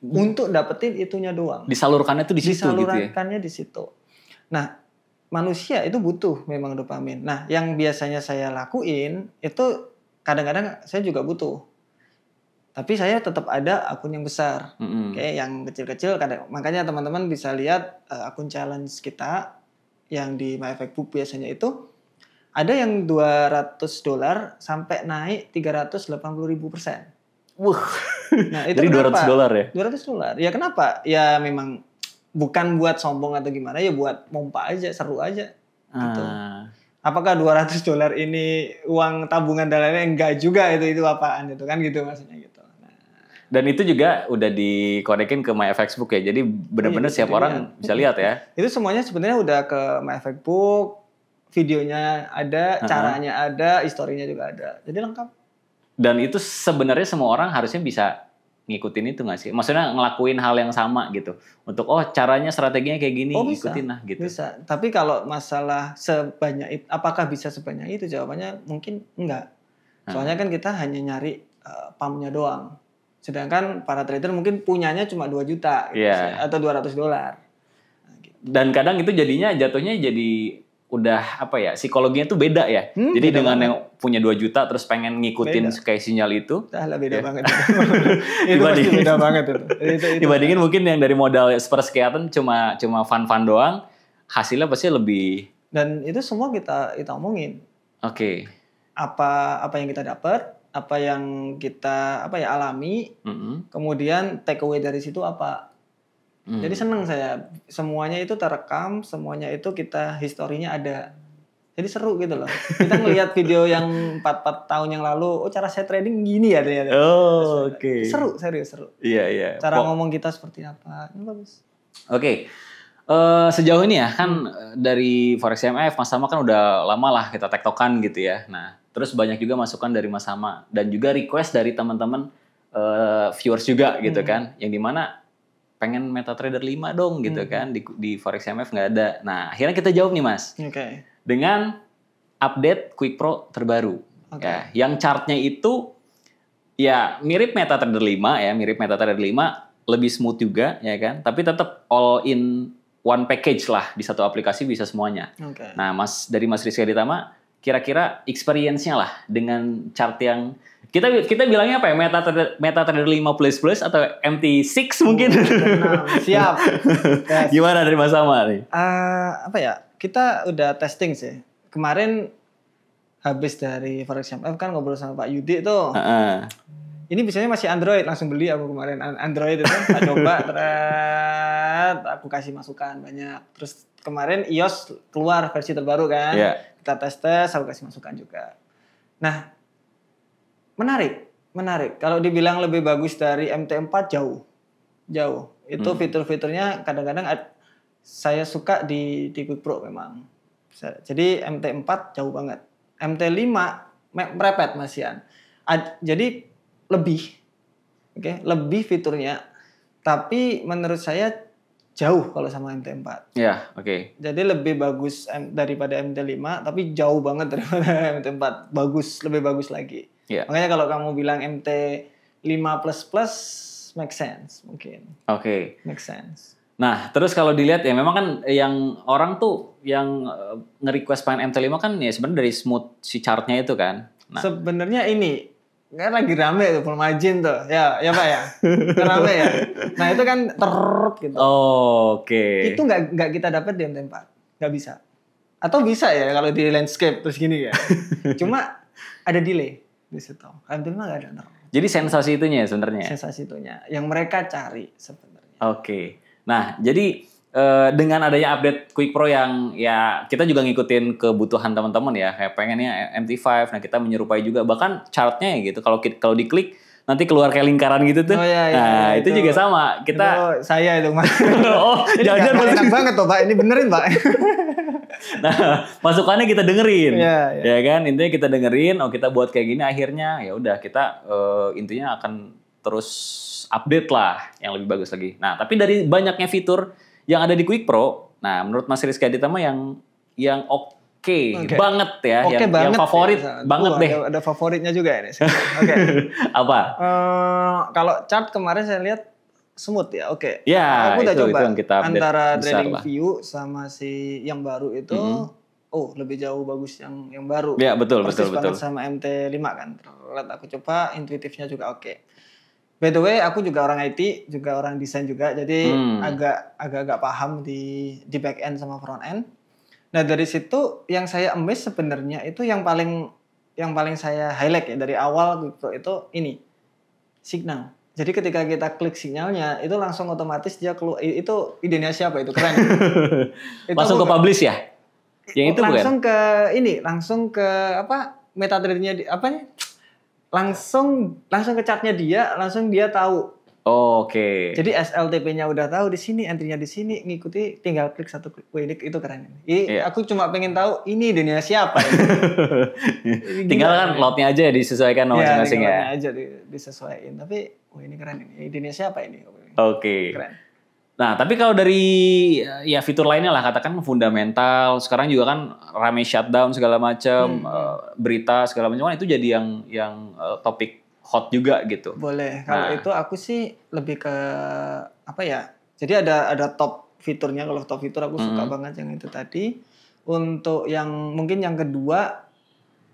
Untuk dapetin itunya doang. Disalurkannya tuh di situ gitu ya. Disalurkannya di situ. Nah, manusia itu butuh memang dopamin. Nah, yang biasanya saya lakuin itu kadang-kadang saya juga butuh. Tapi saya tetap ada akun yang besar. Kayak yang kecil-kecil. Makanya teman-teman bisa lihat akun challenge kita yang di MyFactBook biasanya itu ada yang $200 sampai naik 380.000%. Nah, itu jadi $200 ya? $200. Ya kenapa? Ya memang bukan buat sombong atau gimana, ya buat mompa aja, seru aja. Gitu. Apakah $200 ini uang tabungan dan lainnya? Enggak juga, itu apaan itu kan gitu maksudnya gitu. Dan itu juga udah dikonekin ke MyFactBook ya. Jadi benar-benar siap orang bisa lihat ya. Itu semuanya sebenarnya udah ke MyFactBook, videonya ada, caranya ada, historinya juga ada. Jadi lengkap. Dan itu sebenarnya semua orang harusnya bisa ngikutin itu nggak sih? Maksudnya ngelakuin hal yang sama gitu. Untuk caranya, strateginya kayak gini, ikutin lah gitu. Bisa. Tapi kalau masalah sebanyak itu, apakah bisa sebanyak itu? Jawabannya mungkin enggak. Soalnya kan kita hanya nyari pumpnya doang. Sedangkan para trader mungkin punyanya cuma 2 juta gitu, atau $200. Nah, gitu. Dan kadang itu jatuhnya jadi udah psikologinya tuh beda ya. Jadi beda dengan banget. yang punya 2 juta terus pengen ngikutin kayak sinyal itu. Beda banget. Itu pasti beda banget itu. Dibandingin mungkin yang dari modal sepersekian cuma fun-fun doang, hasilnya pasti lebih. Dan itu semua kita omongin. Oke. Apa yang kita dapat, apa yang kita alami, kemudian take away dari situ apa. Jadi seneng saya, semuanya itu terekam, semuanya itu kita historinya ada. Jadi seru gitu loh. Kita ngelihat video yang 4 tahun yang lalu, cara saya trading gini ya ternyata. Oke. Seru, serius seru. Iya. Cara ngomong kita seperti apa, ini bagus. Oke. Sejauh ini ya kan dari Forex MF Mas Tama kan udah lama lah kita tektokan gitu ya. Nah, terus banyak juga masukan dari Mas Tama dan juga request dari teman-teman viewers juga gitu kan, yang dimana pengen MetaTrader 5 dong gitu kan, di Forex MF nggak ada. Nah, akhirnya kita jawab nih Mas. Dengan update Quick Pro terbaru. Ya, yang chartnya itu ya mirip MetaTrader 5 ya, lebih smooth juga ya kan, tapi tetap all in one package lah, di satu aplikasi bisa semuanya. Nah, dari Mas Rizky Aditama, kira-kira experience-nya lah dengan chart yang kita bilangnya apa ya? MetaTrader 5 plus atau MT6 mungkin. Siap. Gimana dari Mas Tama nih? Kita udah testing sih. Kemarin habis dari Forex MF kan ngobrol sama Pak Yudi tuh. Ini biasanya masih Android, langsung beli aku kemarin Android itu kan. Tak coba, aku kasih masukan banyak. Terus kemarin iOS keluar versi terbaru kan. Kita tes, aku kasih masukan juga. Nah, menarik. Kalau dibilang lebih bagus dari MT4 jauh. Itu fitur-fiturnya kadang-kadang saya suka di Quick Pro memang. Jadi MT4 jauh banget. MT5 merepet masihan. Jadi lebih fiturnya. Tapi menurut saya jauh kalau sama MT4. Jadi lebih bagus daripada MT5, tapi jauh banget daripada MT4. Lebih bagus lagi. Makanya kalau kamu bilang MT5++ make sense mungkin. Make sense. Nah, terus kalau dilihat ya memang kan yang orang tuh yang nge-request pengen MT5 kan ya sebenarnya dari smooth si chartnya itu kan. Nah, sebenarnya ini kan lagi rame tuh full margin tuh. Ya Pak ya. Rame ya. Nah, itu kan gitu. Oke. Itu enggak kita dapat di MT4. Enggak bisa. Atau bisa ya kalau di landscape terus gini ya. Cuma ada delay di situ. MT5 nggak ada. No. Jadi sensasi itunya sebenarnya. Sensasi itunya yang mereka cari sebenarnya. Oke. Nah, jadi dengan adanya update Quick Pro yang ya kita juga ngikutin kebutuhan teman-teman ya, kayak pengennya MT5, nah kita menyerupai juga bahkan chartnya ya gitu. Kalau diklik nanti keluar kayak lingkaran gitu tuh. Oh, iya, nah itu juga sama. Kita itu saya itu Mas. oh jangan enak banget tuh Pak. Ini benerin Pak. Nah masukannya kita dengerin, ya kan intinya kita dengerin. Oh kita buat kayak gini akhirnya ya udah kita intinya akan terus update lah yang lebih bagus lagi. Nah tapi dari banyaknya fitur yang ada di Quick Pro, nah menurut Mas Rizky Aditama yang oke banget ya, yang favorit ya, banget deh. Ada favoritnya juga ini. Oke. Apa? Kalau chart kemarin saya lihat smooth ya, oke. Ya, aku udah itu coba yang kita antara TradingView sama si yang baru itu, lebih jauh bagus yang baru. Ya betul. Sama MT5 kan. Terlihat aku coba, intuitifnya juga oke. By the way, aku juga orang IT, juga orang desain juga, jadi agak paham di back end sama front end. Nah dari situ yang saya amazed sebenarnya itu yang paling saya highlight ya dari awal gitu itu ini signal. Jadi ketika kita klik sinyalnya itu langsung otomatis dia keluar. Itu idenya siapa itu keren. Itu langsung ke publish ya? Yang itu langsung bukan? Langsung ke apa MetaTrader-nya langsung ke chartnya dia, langsung dia tahu. Oke. Jadi SLTP-nya udah tahu di sini, entry-nya di sini, ngikuti tinggal klik satu klik. Wih, itu keren. Aku cuma pengen tahu ini idenya siapa. Tinggal kan lot-nya aja disesuaikan masing-masing ya. Lot-nya aja disesuaikan. Tapi ini keren ini. Idenya siapa ini? Oke. Keren. Nah, tapi kalau dari ya fitur lainnya lah, katakan fundamental, sekarang juga kan rame shutdown segala macam, berita segala macam, itu jadi yang topik hot juga gitu. Boleh. Kalau itu aku sih lebih ke apa ya? Jadi ada top fiturnya. Kalau top fitur aku suka banget yang itu tadi. Untuk yang mungkin yang kedua,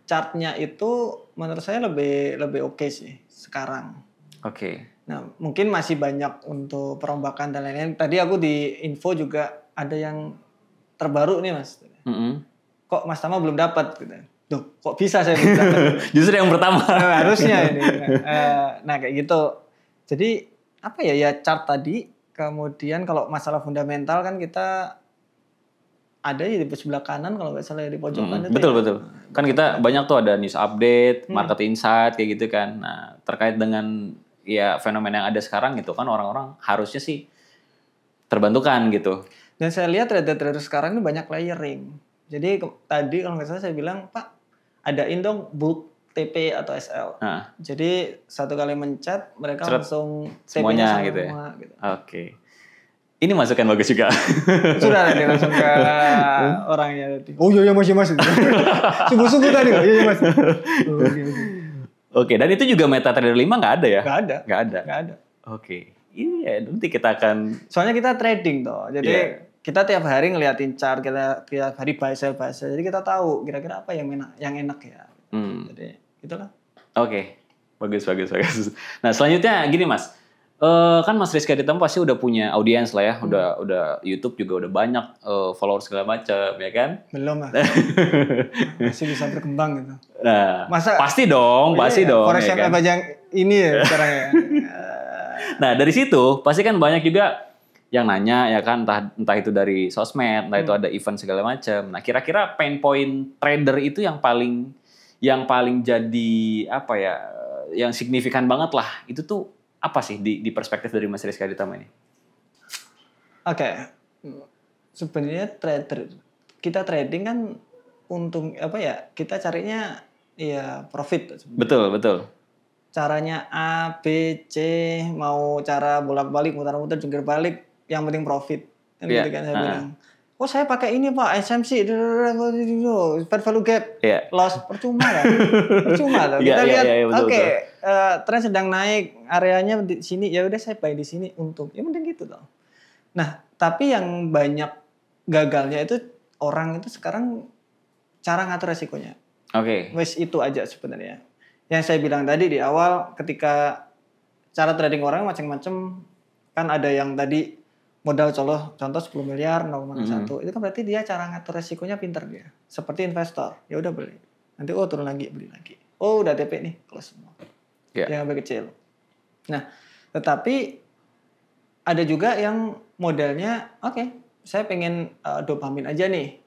chartnya itu menurut saya lebih oke sih sekarang. Oke. Nah, mungkin masih banyak untuk perombakan dan lain-lain. Tadi aku di info juga ada yang terbaru nih, Mas. Kok Mas Tama belum dapat? Gitu. Duh, kok bisa saya belum dapat? Justru yang pertama. Harusnya ini. Nah, kayak gitu. Jadi, apa ya chart tadi. Kemudian kalau masalah fundamental kan kita ada di sebelah kanan kalau nggak salah di pojokan. Betul. Kan kita banyak tuh ada news update, market insight kayak gitu kan. Nah, terkait dengan ya fenomena yang ada sekarang gitu kan orang-orang harusnya sih terbantukan gitu. Dan saya lihat trader-trader sekarang ini banyak layering. Jadi tadi kalau nggak salah saya bilang, Pak, adain dong bulk TP atau SL. Jadi satu kali mencet mereka langsung semuanya gitu ya. Gitu. Oke. Ini masukan bagus juga. Sudah nanti langsung ke orangnya tadi. Oh iya Mas. Sungguh-sungguh tadi. Iya Mas. Oke, dan itu juga MetaTrader 5 nggak ada ya? Nggak ada. Oke. Iya, nanti kita akan... Soalnya kita trading toh. Jadi kita tiap hari ngeliatin chart, kita tiap hari buy sell. Jadi kita tahu kira-kira apa yang enak ya. Jadi itulah. Oke. Bagus. Nah, selanjutnya gini Mas. Kan Mas Rizky Aditama pasti udah punya audiens lah ya. Udah YouTube juga udah banyak followers segala macam ya kan? Belum lah. Masih bisa berkembang gitu. Nah, pasti dong. Forex ya kan? Yang ini ya sekarang ya. Nah, dari situ pasti kan banyak juga yang nanya ya kan, entah itu dari sosmed, entah itu ada event segala macam. Nah, kira-kira pain point trader itu yang paling jadi apa ya? Yang signifikan banget lah. Itu tuh apa sih di perspektif dari Mas Rizky Aditama ini? Oke. Sebenarnya kita trading kan untung apa ya? Kita carinya ya profit. Betul. Caranya A, B, C, mau cara bolak-balik, mutar-mutar, jungkir balik, yang penting profit. Gitu kan saya bilang. Oh saya pakai ini Pak, SMC, fair value gap, loss, percuma kan? Percuma tuh. Kita lihat, tren sedang naik, areanya di sini, ya udah saya buy di sini untung. Ya mending gitu loh. Nah, tapi yang banyak gagalnya itu orang itu sekarang cara ngatur resikonya. Wes itu aja sebenarnya. Yang saya bilang tadi di awal, ketika cara trading orang macam-macam, kan ada yang tadi modal contoh 10 miliar 0,1 itu kan berarti dia cara ngatur resikonya pinter dia. Seperti investor, ya udah beli. Nanti turun lagi, beli lagi. Udah TP nih, close semua. Yang lebih kecil. Nah, tetapi ada juga yang modelnya saya pengen dopamin aja nih.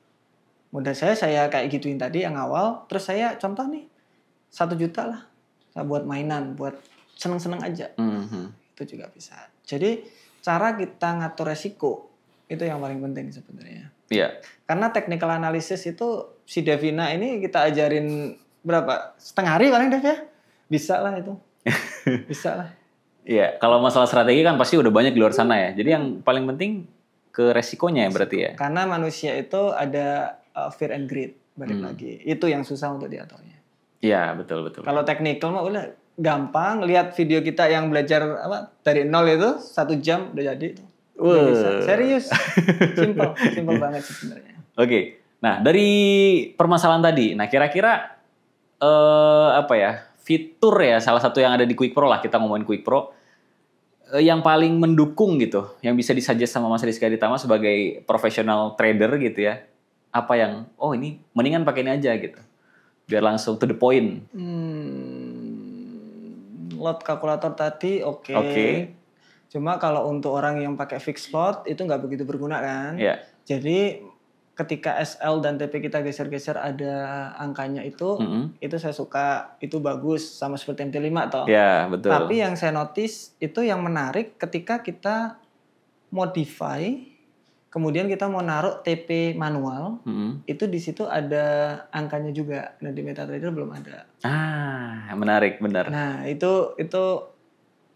Modal saya kayak gituin tadi yang awal, terus saya contoh nih 1 juta lah. Saya buat mainan, buat seneng-seneng aja. Itu juga bisa. Jadi cara kita ngatur resiko itu yang paling penting sebenarnya. Iya. Karena technical analysis itu si Devina ini kita ajarin berapa? Setengah hari paling Dev ya? Bisa lah itu. Bisa lah. Iya, kalau masalah strategi kan pasti udah banyak di luar sana ya. Jadi yang paling penting ke resikonya ya berarti ya. Karena manusia itu ada fear and greed balik lagi. Itu yang susah untuk diaturnya. Iya, betul. Kalau technical mah udah gampang. Lihat video kita yang belajar dari nol itu 1 jam udah jadi itu. Udah bisa. Serius. Simple banget sebenarnya. Oke. Nah, dari permasalahan tadi, nah kira-kira fitur ya salah satu yang ada di Quick Pro lah, kita ngomongin Quick Pro yang paling mendukung gitu, yang bisa disuggest sama Mas Rizky Aditama sebagai profesional trader gitu ya. Apa yang ini mendingan pakai ini aja gitu. Biar langsung to the point. Lot kalkulator tadi oke. Cuma kalau untuk orang yang pakai fixed lot itu nggak begitu berguna kan. Yeah. Jadi ketika SL dan TP kita geser-geser ada angkanya itu saya suka, itu bagus sama seperti MT5 toh. Ya, betul. Tapi yang saya notice itu yang menarik ketika kita modify, kemudian kita mau naruh TP manual, itu di situ ada angkanya juga. Nah di MetaTrader belum ada. Menarik, benar. Nah itu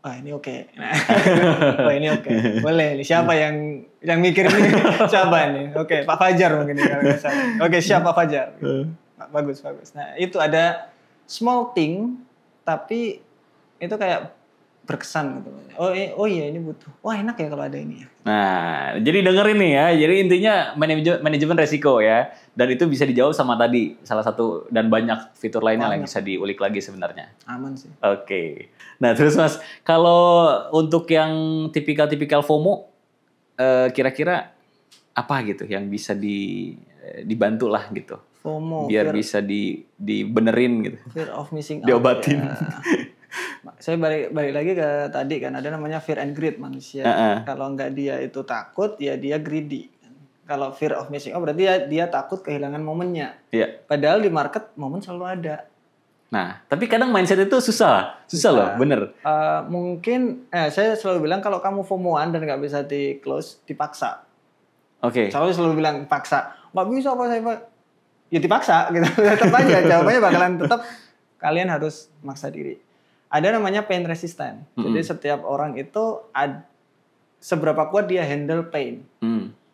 ini oke. Nah, ini oke. Boleh nih. Siapa yang mikir ini? Siapa nih? Oke, Pak Fajar mungkin kalau nggak salah. Oke, siapa Pak Fajar? Bagus. Nah, itu ada small thing tapi itu kayak berkesan gitu. Oh iya ini butuh. Wah, enak ya kalau ada ini ya. Nah, jadi dengerin nih ya. Jadi intinya manajemen resiko ya. Dan itu bisa dijawab sama tadi salah satu dan banyak fitur lainnya yang bisa diulik lagi sebenarnya. Aman sih. Oke. Nah, terus Mas, kalau untuk yang tipikal FOMO kira-kira apa gitu yang bisa dibantu lah gitu. FOMO biar bisa dibenerin gitu. Fear of missing out. Diobatin. Ya. Saya balik lagi ke tadi kan ada namanya fear and greed manusia. Kalau nggak dia itu takut ya dia greedy. Kalau fear of missing out berarti dia takut kehilangan momennya. Iya. Padahal di market momen selalu ada. Nah, tapi kadang mindset itu susah loh, bener. Mungkin saya selalu bilang kalau kamu FOMO-an dan nggak bisa di close, dipaksa. Oke. Selalu bilang paksa. Nggak bisa apa saya ya dipaksa gitu. Tetap aja jawabannya bakalan tetap kalian harus maksa diri. Ada namanya pain resistant. Jadi setiap orang itu seberapa kuat dia handle pain.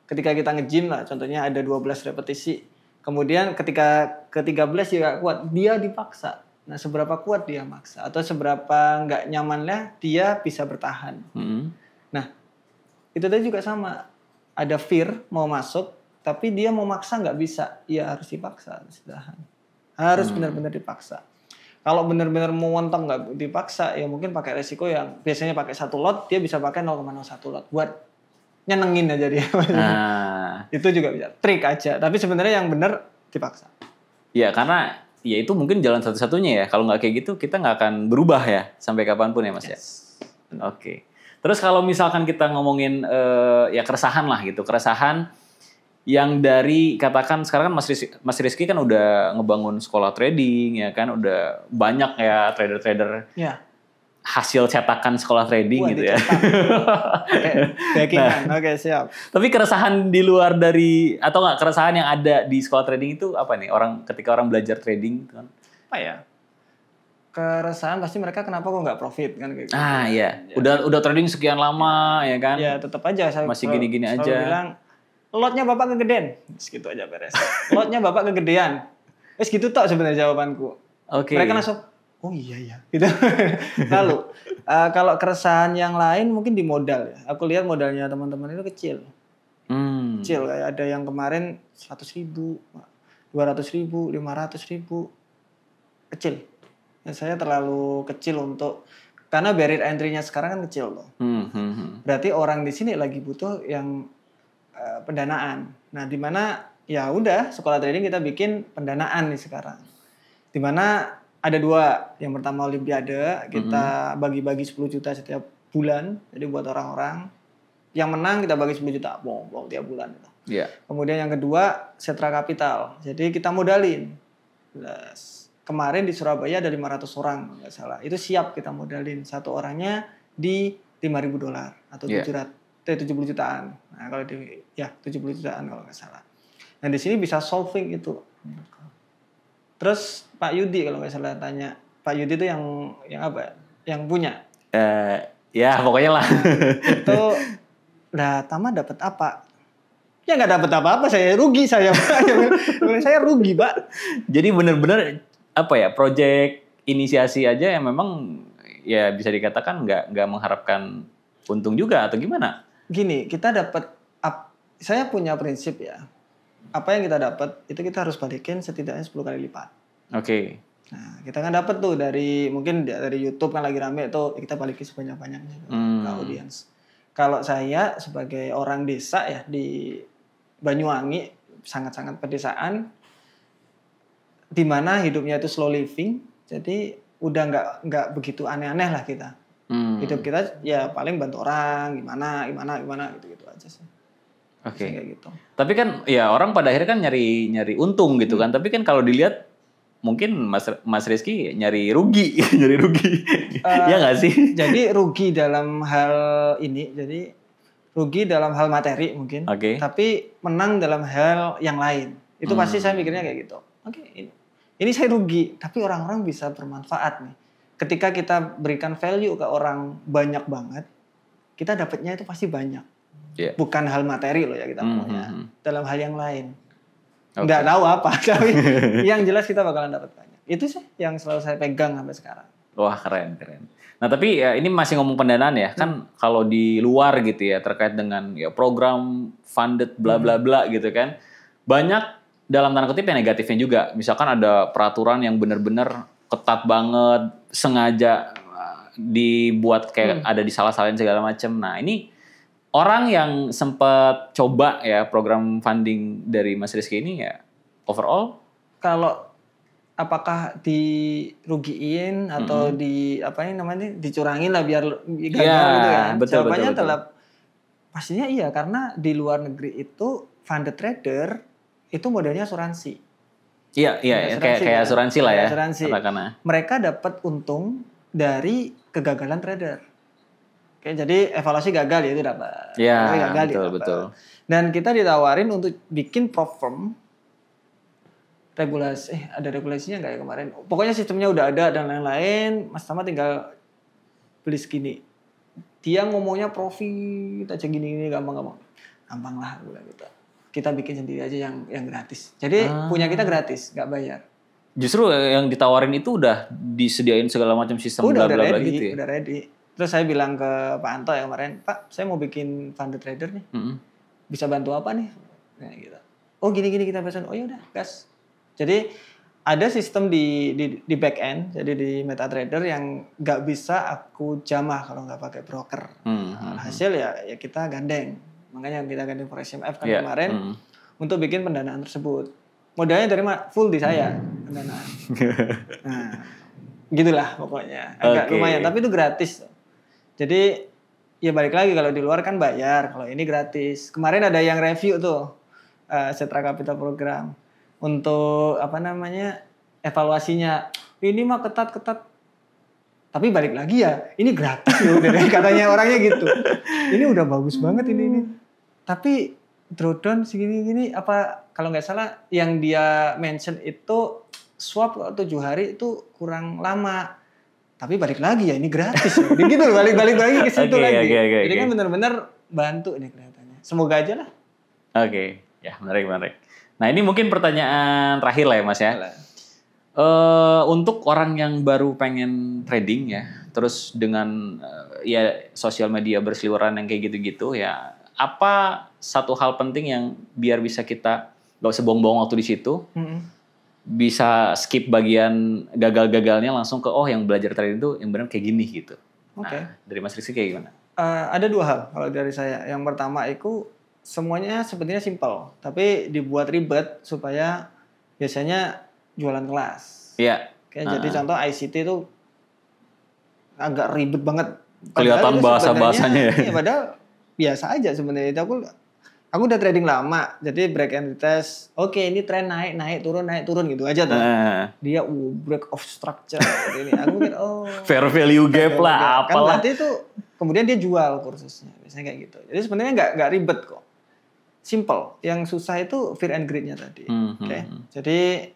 Ketika kita nge-gym lah, contohnya ada 12 repetisi. Kemudian ketika ke-13 juga kuat, dia dipaksa. Nah, seberapa kuat dia maksa atau seberapa nggak nyamannya dia bisa bertahan. Nah, itu tadi juga sama. Ada fear mau masuk, tapi dia mau maksa nggak bisa. Ya harus dipaksa, harus ditahan. Harus benar-benar dipaksa. Kalau benar-benar mau montok nggak dipaksa, ya mungkin pakai resiko yang biasanya pakai 1 lot, dia bisa pakai 0,01 lot buat nyenengin aja dia. Itu juga bisa. Trik aja. Tapi sebenarnya yang benar dipaksa. Ya karena ya itu mungkin jalan satu-satunya ya. Kalau nggak kayak gitu kita nggak akan berubah ya sampai kapanpun ya Mas ya. Oke. Terus kalau misalkan kita ngomongin ya keresahan lah gitu. Keresahan yang dari katakan sekarang kan Mas Rizky kan udah ngebangun sekolah trading ya kan. Udah banyak ya trader-trader. Ya. Hasil cetakan sekolah trading gitu ya. Oke, siap. Tapi keresahan di luar dari atau nggak keresahan yang ada di sekolah trading itu apa nih? Ketika orang belajar trading kan? Apa ya? Keresahan pasti mereka kenapa kok nggak profit kan gitu. Iya. Udah trading sekian lama ya kan? Ya tetap aja saya masih gini-gini aja. Bilang lotnya Bapak kegedean. Segitu aja beres. Lotnya Bapak kegedean. Gitu tok sebenarnya jawabanku. Oke. Mereka langsung oh iya gitu. Lalu kalau keresahan yang lain mungkin di modal ya. Aku lihat modalnya teman-teman itu kecil. Kecil kayak ada yang kemarin 100.000, 200.000, 500.000. Kecil. Ya, saya terlalu kecil untuk Karena barrier entry-nya sekarang kan kecil loh. Berarti orang di sini lagi butuh yang pendanaan. Nah, di mana ya udah sekolah trading kita bikin pendanaan nih sekarang. Di mana ada 2. Yang pertama Olimpiade, kita bagi-bagi 10 juta setiap bulan. Jadi buat orang-orang yang menang kita bagi 10 juta bong tiap bulan. Yeah. Kemudian yang kedua Setra Kapital. Jadi kita modalin. Kemarin di Surabaya ada 500 orang nggak salah. Itu siap kita modalin. Satu orangnya di $5.000 atau 70 jutaan. Nah, kalau 70 jutaan kalau nggak salah. Nah, di sini bisa solving itu. Terus Pak Yudi kalau nggak salah tanya. Pak Yudi itu yang apa? Yang punya. Ya pokoknya lah. Itu lah Tama dapat apa? Ya nggak dapat apa-apa, saya rugi saya. Saya rugi, Pak. Jadi benar-benar apa ya, proyek inisiasi aja yang memang ya bisa dikatakan nggak mengharapkan untung juga atau gimana? Gini, kita dapat, saya punya prinsip ya, apa yang kita dapat itu kita harus balikin setidaknya 10 kali lipat. Oke. Nah, kita kan dapat tuh dari YouTube kan lagi rame tuh, kita balikin sebanyak-banyaknya ke audiens. Kalau saya sebagai orang desa ya di Banyuwangi, sangat-sangat pedesaan, di mana hidupnya itu slow living, jadi udah nggak begitu aneh-aneh lah kita. Hidup kita ya paling bantu orang, gimana gitu aja sih. Oke. Kayak gitu. Tapi kan ya orang pada akhirnya kan nyari untung gitu kan. Tapi kan kalau dilihat mungkin Mas Rizky nyari rugi, ya nggak sih? Jadi rugi dalam hal ini, jadi rugi dalam hal materi mungkin. Okay. Tapi menang dalam hal yang lain. Itu pasti saya mikirnya kayak gitu. Oke, ini saya rugi, tapi orang-orang bisa bermanfaat nih. Ketika kita berikan value ke orang banyak banget, kita dapatnya itu pasti banyak. Yeah. Bukan hal materi loh ya kita maunya. Dalam hal yang lain. Okay. Nggak tahu apa, tapi yang jelas kita bakalan dapat banyak. Itu sih yang selalu saya pegang sampai sekarang. Wah, keren. Nah, tapi ya ini masih ngomong pendanaan ya. Kan kalau di luar gitu ya, terkait dengan ya program funded bla bla bla gitu kan. Banyak dalam tanda kutip yang negatifnya juga. Misalkan ada peraturan yang benar-benar ketat banget, sengaja dibuat kayak ada disalah-salahin segala macam. Nah, ini orang yang sempat coba ya program funding dari Mas Rizky ini ya overall kalau apakah dirugiin atau dicurangin lah biar gagal gitu kan. Jawabannya adalah pastinya iya, karena di luar negeri itu funded trader itu modelnya asuransi. Iya, kayak asuransi lah ya. Asuransi. Mereka dapat untung dari kegagalan trader. Oke, jadi evaluasi gagal ya itu dapat. Iya, betul. Dan kita ditawarin untuk bikin platform ada regulasinya nggak ya kemarin? Pokoknya sistemnya udah ada dan lain-lain. Mas Tama tinggal beli segini. Dia ngomongnya profit aja gini gampang lah gitu. Kita bikin sendiri aja yang gratis. Jadi punya kita gratis, nggak bayar. Justru yang ditawarin itu udah disediain segala macam sistem bla bla bla gitu ya. Udah ready. Terus saya bilang ke Pak Anto ya kemarin, Pak, saya mau bikin funded trader nih. Bisa bantu apa nih? Nah, gitu. Oh gini kita pesan. Oh ya udah, gas. Jadi ada sistem di back end, jadi di MetaTrader yang nggak bisa aku jamah kalau nggak pakai broker. Hasil ya kita gandeng. Makanya kita gandeng for SMF kan kemarin untuk bikin pendanaan tersebut. Modalnya dari full di saya pendanaan. Nah, gitulah pokoknya. Agak lumayan, tapi itu gratis. Jadi ya balik lagi kalau di luar kan bayar, kalau ini gratis. Kemarin ada yang review tuh Setra Capital Program untuk evaluasinya. Ini mah ketat. Tapi balik lagi ya, ini gratis loh katanya orangnya gitu. Ini udah bagus banget ini. Tapi drawdown segini apa kalau nggak salah yang dia mention itu swap 7 hari itu kurang lama. Tapi balik lagi ya ini gratis ya. Gitu balik lagi ke situ lagi. Jadi kan benar-benar bantu ini kelihatannya. Semoga aja lah. Oke. Ya, menarik. Nah, ini mungkin pertanyaan terakhir lah ya, Mas ya. Untuk orang yang baru pengen trading ya, terus dengan ya sosial media berseliweran yang kayak gitu-gitu ya, apa satu hal penting yang biar bisa kita gak usah buang-buang waktu di situ, bisa skip bagian gagal-gagalnya langsung ke yang belajar trading itu yang benar kayak gini gitu. Oke. Nah, dari Mas Rizky kayak gimana? Ada 2 hal kalau dari saya. Yang pertama itu semuanya sebenarnya simpel, tapi dibuat ribet supaya biasanya jualan kelas. Iya. Jadi contoh ICT itu agak ribet banget. Kelihatan bahasa-bahasanya ya. Iya, padahal biasa aja sebenarnya. Itu aku udah trading lama, jadi break and retest. Oke, ini tren naik turun gitu aja tuh. Dia break of structure ini. Aku mikir fair value gap lah, kan apalah. berarti itu kemudian dia jual kursusnya. Biasanya kayak gitu. Jadi sebenarnya nggak ribet kok. Simple. Yang susah itu fear and greed-nya tadi. Oke. Jadi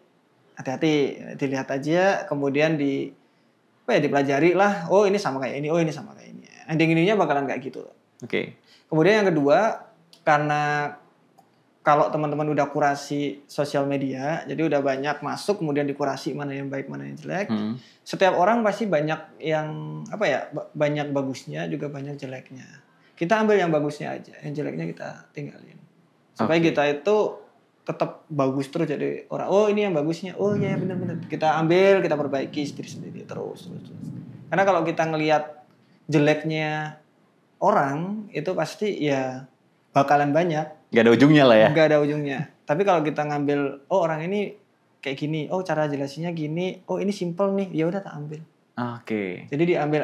hati-hati, dilihat aja, kemudian dipelajari lah. Oh, ini sama kayak ini. Oh, ini sama kayak ini. Ending-endingnya bakalan kayak gitu. Oke. Kemudian yang kedua, karena kalau teman-teman udah kurasi sosial media, jadi udah banyak masuk, kemudian dikurasi mana yang baik, mana yang jelek. Setiap orang pasti banyak yang banyak bagusnya, juga banyak jeleknya. Kita ambil yang bagusnya aja, yang jeleknya kita tinggalin. Supaya kita itu tetap bagus terus jadi orang. Oh, ini yang bagusnya. Oh ya benar-benar. Kita ambil, kita perbaiki sendiri terus. Karena kalau kita ngelihat jeleknya orang, itu pasti ya bakalan banyak. Gak ada ujungnya lah ya. Gak ada ujungnya. Tapi kalau kita ngambil, oh orang ini kayak gini, oh cara jelasinnya gini, oh ini simple nih, ya udah tak ambil. Oke. Jadi diambil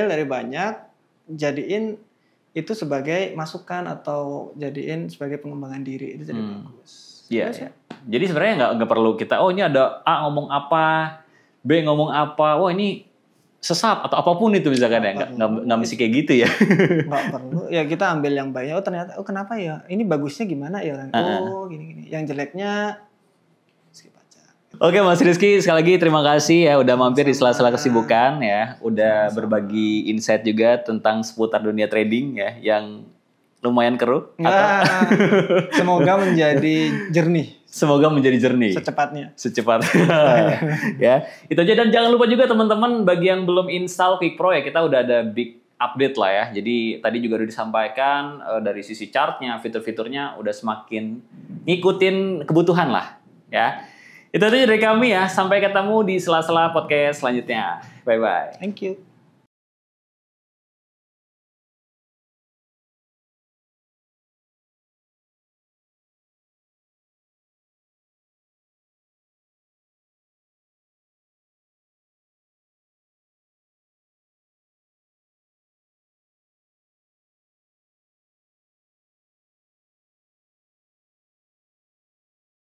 dari banyak, jadiin itu sebagai masukan atau jadiin sebagai pengembangan diri, itu jadi bagus. Iya. Jadi sebenarnya nggak perlu kita, oh ini ada A ngomong apa, B ngomong apa, wah ini sesat atau apapun itu misalkan ya, nggak mesti kayak gitu ya. Nggak perlu. Ya kita ambil yang baiknya. Oh ternyata, oh kenapa ya? Ini bagusnya gimana ya orang? Oh gini-gini. Yang jeleknya skip aja. Oke Mas Rizky, sekali lagi terima kasih ya udah mampir di sela-sela kesibukan ya, udah berbagi insight juga tentang seputar dunia trading ya, yang lumayan keruh. Semoga menjadi jernih. Semoga menjadi jernih. Secepatnya. Ya. Itu aja, dan jangan lupa juga teman-teman bagi yang belum install Quick Pro ya, kita udah ada big update lah ya. Jadi tadi juga udah disampaikan dari sisi chartnya, fitur-fiturnya udah semakin ngikutin kebutuhan lah ya. Itu aja dari kami ya. Sampai ketemu di sela-sela podcast selanjutnya. Bye-bye. Thank you.